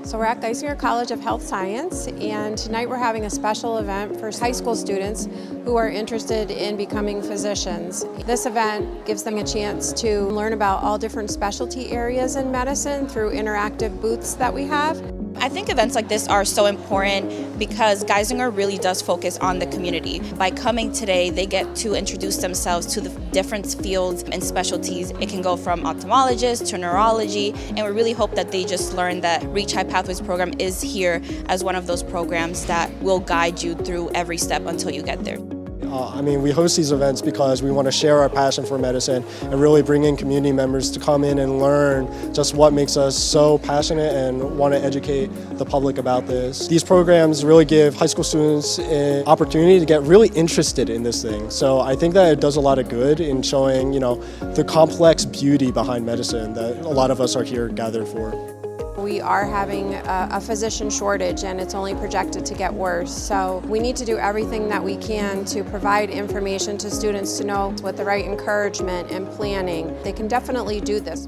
So we're at Geisinger College of Health Science, and tonight we're having a special event for high school students who are interested in becoming physicians. This event gives them a chance to learn about all different specialty areas in medicine through interactive booths that we have. I think events like this are so important because Geisinger really does focus on the community. By coming today, they get to introduce themselves to the different fields and specialties. It can go from ophthalmologist to neurology, and we really hope that they just learn that Reach High Pathways program is here as one of those programs that will guide you through every step until you get there. We host these events because we want to share our passion for medicine and really bring in community members to come in and learn just what makes us so passionate and want to educate the public about this. These programs really give high school students an opportunity to get really interested in this thing. So I think that it does a lot of good in showing, the complex beauty behind medicine that a lot of us are here gathered for. We are having a physician shortage, and it's only projected to get worse. So we need to do everything that we can to provide information to students to know with the right encouragement and planning. They can definitely do this.